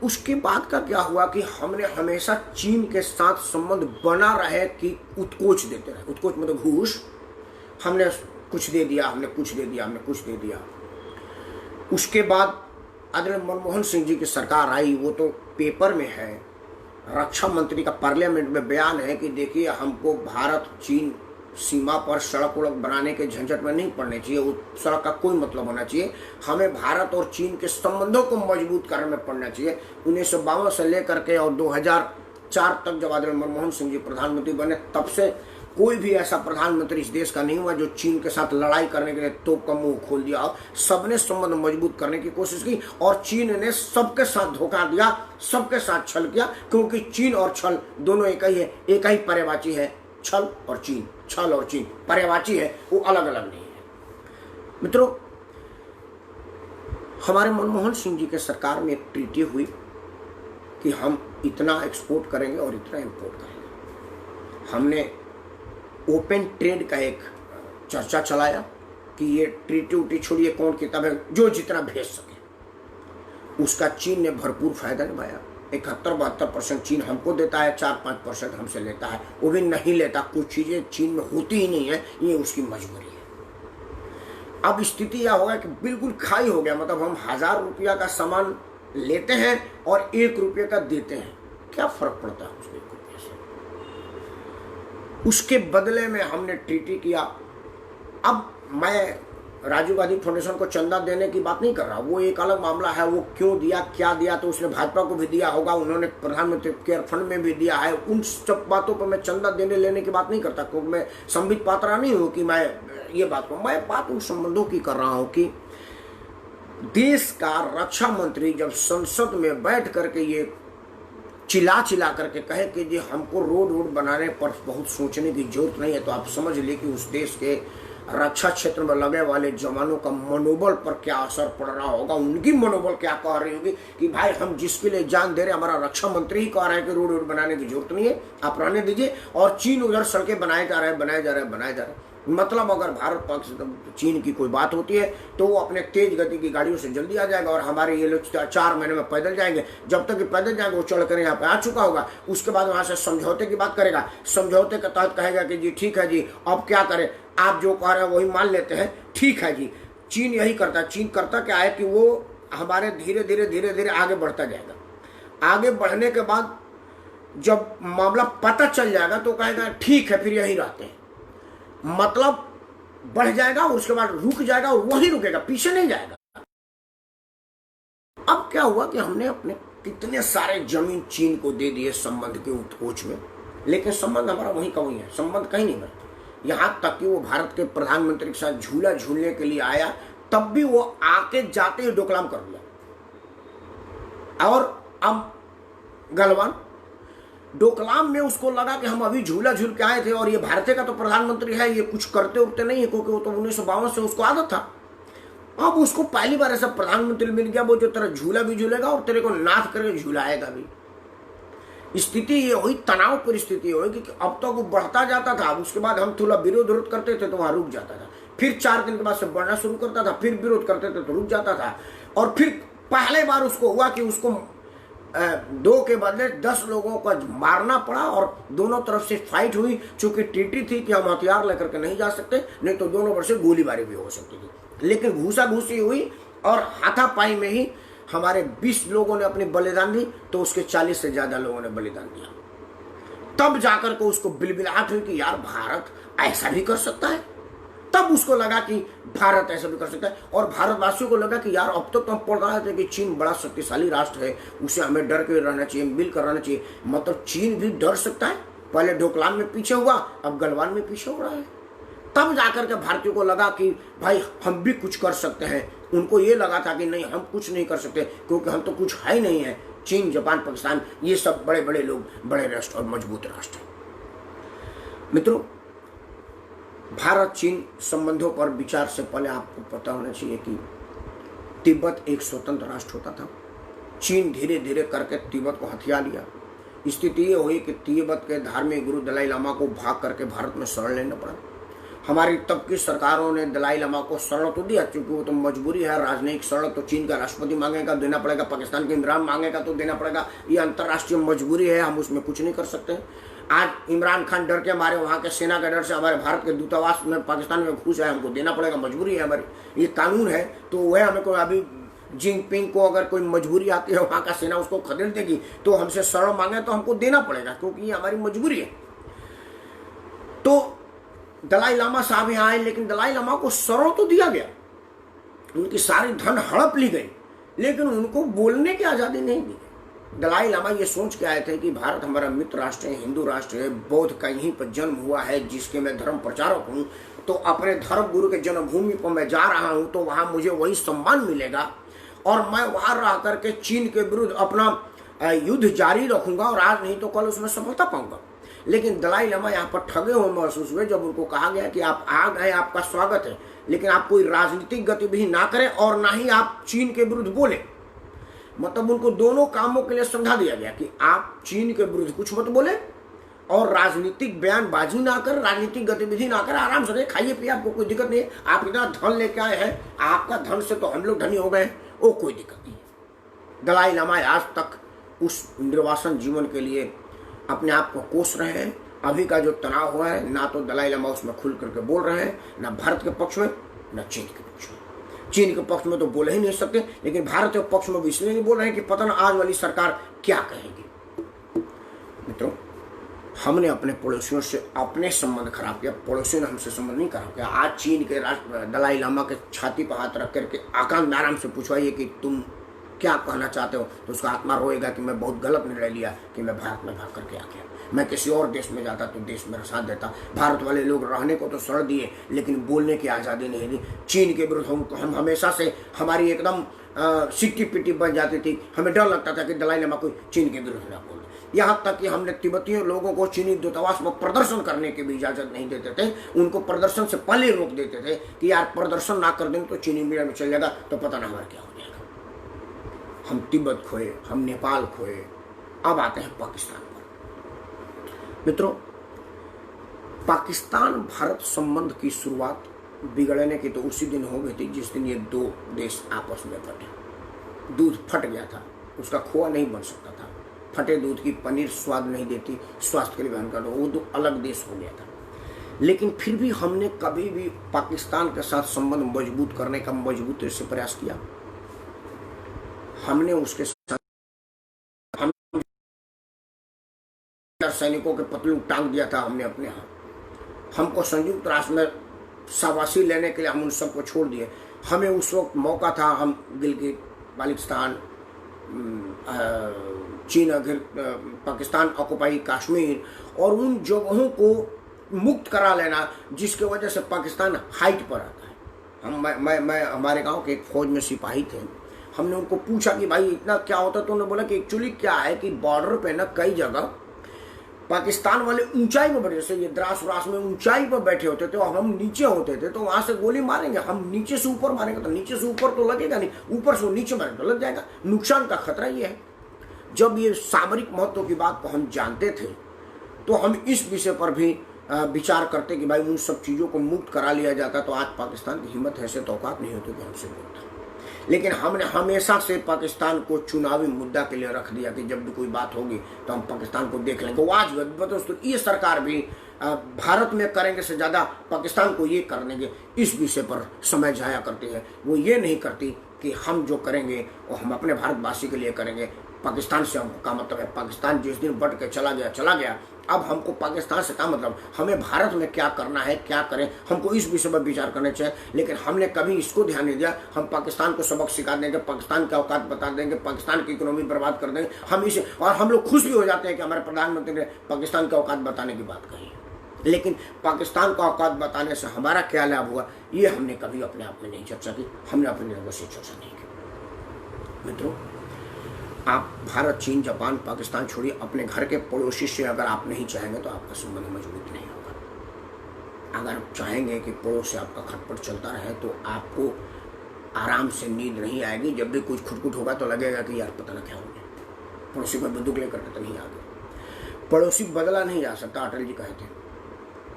उसके बाद का क्या हुआ कि हमने हमेशा चीन के साथ संबंध बना रहे कि उत्कोच देते रहे। उत्कोच मतलब घूस। हमने कुछ दे दिया, हमने कुछ दे दिया, हमने कुछ दे दिया। उसके बाद आदरणीय मनमोहन सिंह जी की सरकार आई, वो तो पेपर में है। रक्षा मंत्री का पार्लियामेंट में बयान है कि देखिए, हमको भारत चीन सीमा पर सड़क उड़क बनाने के झंझट में नहीं पड़ने चाहिए, उस सड़क का कोई मतलब होना चाहिए। हमें भारत और चीन के संबंधों को मजबूत करने में पड़ना चाहिए। 1952 से लेकर के और 2004 तक जब आदरणीय मनमोहन सिंह जी प्रधानमंत्री बने, तब से कोई भी ऐसा प्रधानमंत्री इस देश का नहीं हुआ जो चीन के साथ लड़ाई करने के लिए तोप का मुंह खोल दिया हो। सबने संबंध मजबूत करने की कोशिश की और चीन ने सबके साथ धोखा दिया, सबके साथ छल किया, क्योंकि चीन और छल दोनों एक ही है, एक ही पर्यायवाची है। छल और चीन पर्यायवाची है, वो अलग अलग नहीं है। मित्रों, हमारे मनमोहन सिंह जी के सरकार में एक ट्रीटी हुई कि हम इतना एक्सपोर्ट करेंगे और इतना इंपोर्ट करेंगे। हमने ओपन ट्रेड का एक चर्चा चलाया कि ये ट्रीटी उटी छोड़िए, कौन किताब है, जो जितना भेज सके। उसका चीन ने भरपूर फायदा निभाया। 71-72% चीन हमको देता है, 4-5% हमसे लेता है। वो भी नहीं लेता, कुछ चीजें चीन में होती ही नहीं है, ये उसकी मजबूरी है। अब स्थिति यह होगा कि बिल्कुल खाई हो गया, मतलब हम 1000 रुपया का सामान लेते हैं और 1 रुपये का देते हैं, क्या फर्क पड़ता है उसके 1 रुपये से। उसके बदले में हमने ट्रीटी किया। अब मैं राजीव गांधी फाउंडेशन को चंदा देने की बात नहीं कर रहा, वो एक अलग मामला है। वो क्यों दिया, क्या दिया, तो उसने भाजपा को भी दिया होगा, उन्होंने प्रधानमंत्री केयर फंड में भी दिया है। उन सब बातों पर मैं चंदा देने लेने की बात नहीं करता, क्योंकि मैं संबित पात्रा नहीं हूं कि मैं ये बात करूं। मैं बात उन संबंधों की कर रहा हूं कि देश का रक्षा मंत्री जब संसद में बैठ करके ये चिल्ला करके कहे कि जी हमको रोड बनाने पर बहुत सोचने की जरूरत नहीं है, तो आप समझ ले कि उस देश के रक्षा क्षेत्र में लगे वाले जवानों का मनोबल पर क्या असर पड़ रहा होगा। उनकी मनोबल क्या कह रही होगी कि भाई हम जिसके लिए जान दे रहे, हमारा रक्षा मंत्री ही कह रहा है कि रोड बनाने की जरूरत नहीं है, आप रहने दीजिए। और चीन उधर सड़कें बनाए जा रहे हैं। मतलब अगर भारत पाकिस्तान चीन की कोई बात होती है तो वो अपने तेज गति की गाड़ियों से जल्दी आ जाएगा और हमारे ये लोग 4 महीने में पैदल जाएंगे। जब तक कि पैदल जाएंगे वो चढ़ कर यहाँ पे आ चुका होगा। उसके बाद वहां से समझौते की बात करेगा, समझौते के तहत कहेगा कि जी ठीक है जी, अब क्या करें, आप जो कह रहे हैं वही मान लेते हैं, ठीक है जी। चीन यही करता है। चीन करता क्या है कि वो हमारे धीरे धीरे आगे बढ़ता जाएगा। आगे बढ़ने के बाद जब मामला पता चल जाएगा तो कहेगा ठीक है फिर यही रहते हैं, मतलब बढ़ जाएगा और उसके बाद रुक जाएगा और वहीं रुकेगा, पीछे नहीं जाएगा। अब क्या हुआ कि हमने अपने कितने सारे जमीन चीन को दे दिए संबंध के उत्कोच में, लेकिन संबंध हमारा वहीं का वहीं है, संबंध कहीं नहीं बना। यहां तक कि वो भारत के प्रधानमंत्री के साथ झूला झूलने के लिए आया, तब भी वो आके जाते ही डोकलाम कर दिया। और अब गलवान डोकलाम में उसको लगा कि हम अभी झूला झूल के आए थे और ये भारत का तो प्रधानमंत्री है, ये कुछ करते उठते नहीं है, क्योंकि वो तो 1952 से उसको आदत था। अब उसको पहली बार ऐसा प्रधानमंत्री मिल गया वो जो तेरा झूला भी झूलेगा और तेरे को नाथ करके झूलाएगा भी। स्थिति ये हुई, तनाव परिस्थिति हुई कि अब तक वो बढ़ता जाता था, उसके बाद हम थोड़ा विरोध करते थे तो वहां रुक जाता था, फिर 4 दिन के बाद से बढ़ना शुरू करता था, फिर विरोध करते थे तो रुक जाता था। और फिर पहले बार उसको हुआ कि उसको 2 के बदले 10 लोगों को मारना पड़ा और दोनों तरफ से फाइट हुई। चूंकि ट्रीटी थी कि हम हथियार लेकर के नहीं जा सकते, नहीं तो दोनों वर्ष से गोलीबारी भी हो सकती थी, लेकिन घूसा-घूसी हुई और हाथापाई में ही हमारे 20 लोगों ने अपनी बलिदान दी, तो उसके 40 से ज्यादा लोगों ने बलिदान दिया। तब जाकर के उसको बिलबिलाहट हुई कि यार भारत ऐसा भी कर सकता है। तब उसको लगा कि भारत ऐसा भी कर सकता है और भारतवासियों को लगा कि यार अब तक तो हम पढ़ रहे थे कि चीन बड़ा शक्तिशाली राष्ट्र है, उसे हमें डर के रहना चाहिए, मिलकर रहना चाहिए। मतलब चीन भी डर सकता है। पहले डोकलाम में पीछे हुआ, अब गलवान में पीछे हो रहा है। तब जाकर के भारतीयों को लगा कि भाई हम भी कुछ कर सकते हैं। उनको ये लगा था कि नहीं हम कुछ नहीं कर सकते, क्योंकि हम तो कुछ है ही नहीं है। चीन, जापान, पाकिस्तान ये सब बड़े बड़े लोग, बड़े राष्ट्र और मजबूत राष्ट्र। मित्रों, भारत चीन संबंधों पर विचार से पहले आपको पता होना चाहिए कि तिब्बत एक स्वतंत्र राष्ट्र होता था। चीन धीरे धीरे करके तिब्बत को हथिया लिया। स्थिति ये हुई कि तिब्बत के धार्मिक गुरु दलाई लामा को भाग करके भारत में शरण लेना पड़ा। हमारी तब की सरकारों ने दलाई लामा को शरण तो दिया, क्योंकि वो तो मजबूरी है, राजनयिक शरण तो चीन का राष्ट्रपति मांगेगा देना पड़ेगा, पाकिस्तान के इमरान मांगेगा तो देना पड़ेगा। ये अंतर्राष्ट्रीय मजबूरी है, हम उसमें कुछ नहीं कर सकते। आज इमरान खान डर के हमारे वहाँ के सेना के डर से हमारे भारत के दूतावास में पाकिस्तान में घुस है, हमको देना पड़ेगा, मजबूरी है हमारी, ये कानून है। तो वह हमें कोई अभी जिनपिंग को अगर कोई मजबूरी आती है, वहाँ का सेना उसको खदेड़ देगी, तो हमसे शरण मांगे तो हमको देना पड़ेगा, क्योंकि ये हमारी मजबूरी है। तो दलाई लामा साहब यहाँ आए, लेकिन दलाई लामा को सरों तो दिया गया, उनकी सारी धन हड़प ली गई, लेकिन उनको बोलने की आज़ादी नहीं दी गई। दलाई लामा ये सोच के आए थे कि भारत हमारा मित्र राष्ट्र है, हिंदू राष्ट्र है, बौद्ध का यहीं पर जन्म हुआ है, जिसके मैं धर्म प्रचारक हूँ, तो अपने धर्म गुरु के जन्मभूमि पर मैं जा रहा हूँ तो वहाँ मुझे वही सम्मान मिलेगा और मैं वहाँ रह करके चीन के विरुद्ध अपना युद्ध जारी रखूंगा और आज नहीं तो कल उसमें सफलता पाऊंगा। लेकिन दलाई लामा यहाँ पर ठगे हुए महसूस हुए जब उनको कहा गया कि आप आ गए, आपका स्वागत है, लेकिन आप कोई राजनीतिक गतिविधि ना करें और ना ही आप चीन के विरुद्ध बोले। मतलब उनको दोनों कामों के लिए समझा दिया गया कि आप चीन के विरुद्ध कुछ मत बोले और राजनीतिक बयानबाजी ना कर, राजनीतिक गतिविधि ना कर, आराम से खाइए पिए, आपको कोई दिक्कत नहीं है। आप इतना धन लेके आए हैं, आपका धन से तो हम लोग धनी हो गए, वो कोई दिक्कत नहीं है। दलाई लामा आज तक उस निर्वासन जीवन के लिए अपने आप को कोस रहे हैं। अभी का जो तनाव हुआ है, ना तो दलाई लामा उसमें खुल करके बोल रहे हैं, ना भारत के पक्ष में ना चीन के पक्ष में। चीन के पक्ष में तो बोल ही नहीं सकते, लेकिन भारत के पक्ष में भी इसलिए नहीं बोल रहे हैं कि पता ना आज वाली सरकार क्या कहेगी। मित्रों, हमने अपने पड़ोसियों से अपने संबंध खराब किया, पड़ोसियों ने हमसे संबंध नहीं खराब किया। आज चीन के दलाई लामा के छाती पर हाथ रख करके आराम से पूछवाइए कि तुम क्या कहना चाहते हो, तो उसका आत्मा रोएगा कि मैं बहुत गलत निर्णय लिया कि मैं भारत में भाग करके आ गया। मैं किसी और देश में जाता तो देश मेरा साथ देता। भारत वाले लोग रहने को तो सड़ दिए, लेकिन बोलने की आज़ादी नहीं दी। चीन के विरुद्ध हम हमेशा से हमारी एकदम सिक्की पिट्टी बन जाती थी। हमें डर लगता था कि दलाई लामा कोई चीन के विरुद्ध ना बोले। यहाँ तक कि हमने तिब्बतियों लोगों को चीनी दूतावास में प्रदर्शन करने की भी इजाज़त नहीं देते थे। उनको प्रदर्शन से पहले रोक देते थे कि यार प्रदर्शन ना कर देंगे तो चीनी मीडिया में चल जाएगा, तो पता ना हमारा क्या हो जाएगा। हम तिब्बत खोए, हम नेपाल खोए, अब आते हैं पाकिस्तान पर। मित्रों, पाकिस्तान भारत संबंध की शुरुआत बिगड़ने की तो उसी दिन हो गई थी जिस दिन ये दो देश आपस में फटे। दूध फट गया था, उसका खोआ नहीं बन सकता था। फटे दूध की पनीर स्वाद नहीं देती, स्वास्थ्य के लिए भयंकर, वो दो अलग देश हो गया था। लेकिन फिर भी हमने कभी भी पाकिस्तान के साथ संबंध मजबूत करने का मजबूती से प्रयास किया। हमने उसके साथ सैनिकों के पतलू टांग दिया था हमने अपने हाथ। हमको संयुक्त राष्ट्र में शाबाशी लेने के लिए हम उन सबको छोड़ दिए। हमें उस वक्त मौका था, हम गिलगित बाल्टिस्तान, चीन, पाकिस्तान ऑक्युपाई कश्मीर और उन जगहों को मुक्त करा लेना जिसके वजह से पाकिस्तान हाइट पर आता है। मैं हमारे गांव के एक फौज में सिपाही थे। हमने उनको पूछा कि भाई इतना क्या होता, तो उन्होंने बोला कि एक्चुअली क्या है कि बॉर्डर पे ना कई जगह पाकिस्तान वाले ऊंचाई पर बैठे, जैसे ये द्रास व्रास में ऊंचाई पर बैठे होते थे और हम नीचे होते थे, तो वहां से गोली मारेंगे, हम नीचे से ऊपर मारेंगे तो नीचे से ऊपर तो लगेगा नहीं, ऊपर से नीचे मारेंगे तो लग जाएगा। नुकसान का खतरा ये है। जब ये सामरिक महत्व की बात को हम जानते थे तो हम इस विषय पर भी विचार करते कि भाई उन सब चीज़ों को मुक्त करा लिया जाता तो आज पाकिस्तान की हिम्मत ऐसे तो औकात नहीं होती कि हमसे बोलता। लेकिन हमने हमेशा से पाकिस्तान को चुनावी मुद्दा के लिए रख दिया कि जब भी कोई बात होगी तो हम पाकिस्तान को देख लेंगे। आज दोस्तों ये सरकार भी भारत में करेंगे से ज़्यादा पाकिस्तान को ये करने के इस विषय पर समय जाया करती है। वो ये नहीं करती कि हम जो करेंगे वो हम अपने भारतवासी के लिए करेंगे। पाकिस्तान से हमको क्या मतलब है? पाकिस्तान जिस दिन बट के चला गया। अब हमको पाकिस्तान से क्या मतलब? हमें भारत में क्या करना है, क्या करें, हमको इस विषय पर विचार करना चाहिए। लेकिन हमने कभी इसको ध्यान नहीं दिया। हम पाकिस्तान को सबक सिखा देंगे, पाकिस्तान की औकात बता देंगे, पाकिस्तान की इकोनॉमी बर्बाद कर देंगे हम इसे, और हम लोग खुश भी हो जाते हैं कि हमारे प्रधानमंत्री ने पाकिस्तान की औकात बताने की बात कही। लेकिन पाकिस्तान का औकात बताने से हमारा क्या लाभ हुआ, ये हमने कभी अपने आप में नहीं चर्चा की, हमने अपने लोगों से चर्चा नहीं की। मित्रों, आप भारत, चीन, जापान, पाकिस्तान छोड़िए, अपने घर के पड़ोसी से अगर आप नहीं चाहेंगे तो आपका संबंध मजबूत नहीं होगा। अगर आप चाहेंगे कि पड़ोस से आपका खटपट चलता रहे तो आपको आराम से नींद नहीं आएगी। जब भी कुछ खुटखुट होगा तो लगेगा कि यार पता ना क्या हो गया। पड़ोसी को बंदूक लेकर तो नहीं आ गए। पड़ोसी बदला नहीं जा सकता, अटल जी कहे थे।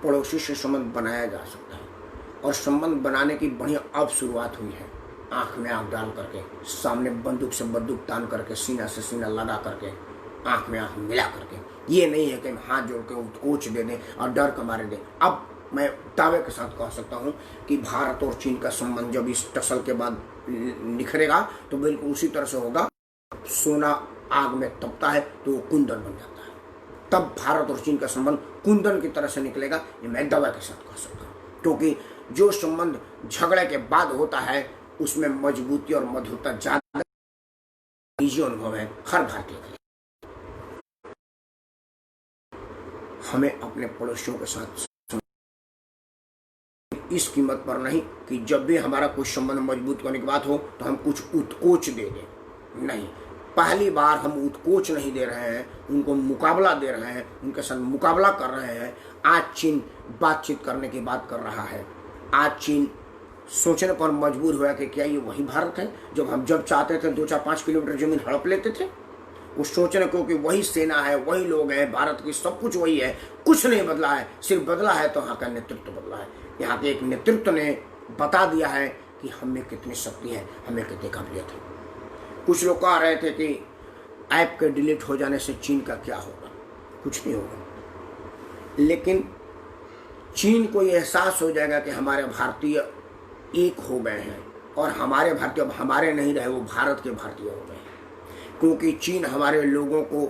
पड़ोसी से संबंध बनाया जा सकता है, और संबंध बनाने की बढ़िया अब शुरुआत हुई है। आंख में आंख डाल करके, सामने बंदूक से बंदूक तान करके, सीना से सीना लगा करके, आंख में आंख मिला करके। ये नहीं है कि हम हाथ जोड़ के कोच दे दें और डर का मारे दें। अब मैं दावे के साथ कह सकता हूँ कि भारत और चीन का संबंध जब इस टसल के बाद निखरेगा तो बिल्कुल उसी तरह से होगा। सोना आग में तपता है तो वो कुंदन बन जाता है, तब भारत और चीन का संबंध कुंदन की तरह से निकलेगा। ये मैं दावा के साथ कह सकता हूँ। क्योंकि जो संबंध झगड़े के बाद होता है उसमें मजबूती और मधुरता ज्यादा निजी अनुभव है हर भारतीय का। हमें अपने पड़ोसियों के साथ इस कीमत पर नहीं कि जब भी हमारा कुछ संबंध मजबूत करने की बात हो तो हम कुछ उत्कोच दे दें। नहीं, पहली बार हम उत्कोच नहीं दे रहे हैं, उनको मुकाबला दे रहे हैं, उनके साथ मुकाबला कर रहे हैं। आज चीन बातचीत करने की बात कर रहा है। आज चीन सोचने पर मजबूर हुआ कि क्या ये वही भारत है जब चाहते थे 2-4-5 किलोमीटर जमीन हड़प लेते थे। वो सोचने को कि वही सेना है, वही लोग हैं, भारत की सब कुछ वही है, कुछ नहीं बदला है। सिर्फ बदला है तो यहाँ का नेतृत्व बदला है। यहाँ के एक नेतृत्व ने बता दिया है कि हमें कितनी शक्ति है, हमें कितनी काबिलियत है। कुछ लोग कह रहे थे कि ऐप के डिलीट हो जाने से चीन का क्या होगा, कुछ नहीं होगा। लेकिन चीन को ये एहसास हो जाएगा कि हमारे भारतीय एक हो गए हैं और हमारे भारतीय अब हमारे नहीं रहे, वो भारत के भारतीय हो गए हैं। क्योंकि चीन हमारे लोगों को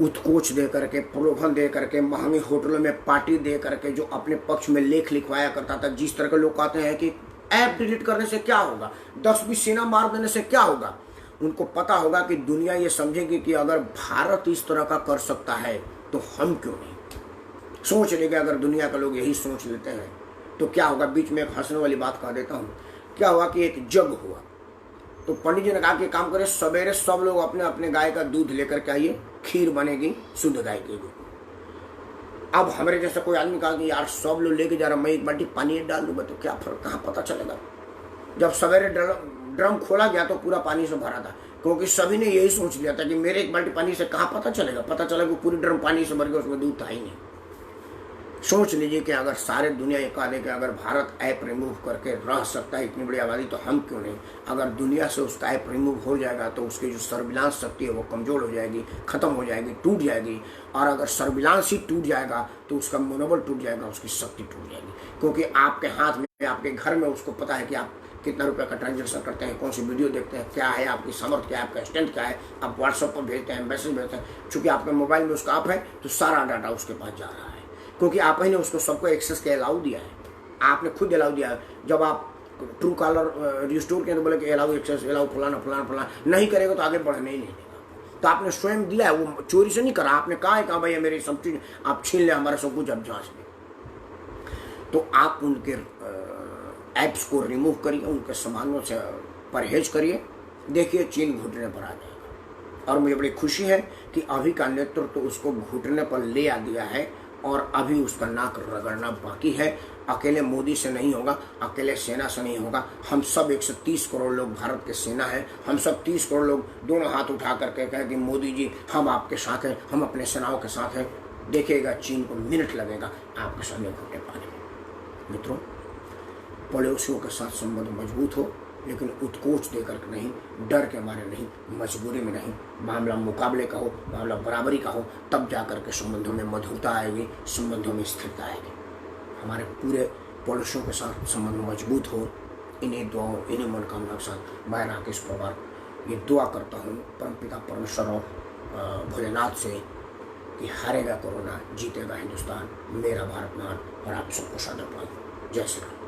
उत्कोच दे करके, प्रलोभन दे करके, महंगे होटलों में पार्टी दे करके, जो अपने पक्ष में लेख लिखवाया करता था। जिस तरह के लोग कहते हैं कि ऐप डिलीट करने से क्या होगा, 10-20 सेना मार देने से क्या होगा, उनको पता होगा कि दुनिया ये समझेगी कि अगर भारत इस तरह का कर सकता है तो हम क्यों नहीं। सोच लेंगे, अगर दुनिया के लोग यही सोच लेते हैं तो क्या होगा। बीच में एक हंसने वाली बात कह देता हूँ। क्या हुआ कि एक जग हुआ तो पंडित जी ने कहा कि काम करें, सवेरे सब लोग अपने अपने गाय का दूध लेकर के आइए, खीर बनेगी शुद्ध गाय की दूध। अब हमारे जैसा कोई आदमी कहा कि यार सब लोग लेके जा रहा, मैं एक बाल्टी पानी डाल दूंगा तो क्या फर्क, कहाँ पता चलेगा। जब सवेरे ड्रम खोला गया तो पूरा पानी से भरा था, क्योंकि सभी ने यही सोच लिया था कि मेरे एक बाल्टी पानी से कहाँ पता चलेगा। पता चला कि पूरी ड्रम पानी से भर गया, उसमें दूध था ही नहीं। सोच लीजिए कि अगर सारे दुनिया ये कह दे कि अगर भारत ऐप रिमूव करके रह सकता है इतनी बड़ी आबादी, तो हम क्यों नहीं। अगर दुनिया से उसका ऐप रिमूव हो जाएगा तो उसकी जो सर्विलांस शक्ति है वो कमजोर हो जाएगी, खत्म हो जाएगी, टूट जाएगी। और अगर सर्विलांस ही टूट जाएगा तो उसका मनोबल टूट जाएगा, उसकी शक्ति टूट जाएगी। क्योंकि आपके हाथ में, आपके घर में उसको पता है कि आप कितना रुपए का ट्रांजेक्शन करते हैं, कौन सी वीडियो देखते हैं, क्या है आपकी सामर्थ्य, क्या है आपका स्ट्रेंथ, क्या है। आप व्हाट्सएप पर भेजते हैं, मैसेज भेजते हैं, चूंकि आपके मोबाइल में उसका ऐप है तो सारा डाटा उसके पास जा रहा है, क्योंकि आप ही ने उसको सबको एक्सेस के अलाउ दिया है। आपने खुद अलाउ दिया है। जब आप ट्रू कॉलर रिस्टोर किया तो बोले कि अलाउ एक्सेस, अलाउ फलाना फलाना फलाना, नहीं करेगा तो आगे बढ़ने ही नहीं देगा। तो आपने स्वयं दिया है, वो चोरी से नहीं करा। आपने कहा है कि भैया मेरी सब चीज आप छीन ले, हमारा सब कुछ अब जांच ले। तो आप उनके ऐप्स को रिमूव करिए, उनके सामानों से परहेज करिए, देखिए चीन घुटने पर आ जाएगा। और मुझे बड़ी खुशी है कि अभी का नेतृत्व तो उसको घुटने पर ले आ दिया है और अभी उसका नाक रगड़ना बाकी है। अकेले मोदी से नहीं होगा, अकेले सेना से नहीं होगा। हम सब 130 करोड़ लोग भारत के सेना है। हम सब 30 करोड़ लोग दोनों हाथ उठा करके कहें कि मोदी जी हम आपके साथ हैं, हम अपने सेनाओं के साथ हैं। देखिएगा चीन को मिनट लगेगा आपके सामने घुटने पाने में। मित्रों, पड़ोसियों के साथ संबंध मजबूत हो, लेकिन उत्कोच देकर के नहीं, डर के मारे नहीं, मजबूरी में नहीं। मामला मुकाबले का हो, मामला बराबरी का हो, तब जाकर के संबंधों में मधुरता आएगी, संबंधों में स्थिरता आएगी। हमारे पूरे पड़ोसियों के साथ संबंध मजबूत हो। इन्हीं दुआओं, इन्हीं मनोकामना के साथ मैं राकेश पवार ये दुआ करता हूँ परमपिता परमेश्वर और भोलेनाथ से कि हारेगा कोरोना, जीतेगा हिंदुस्तान, मेरा भारत महान। और आप सबको सादर जय श्री राम।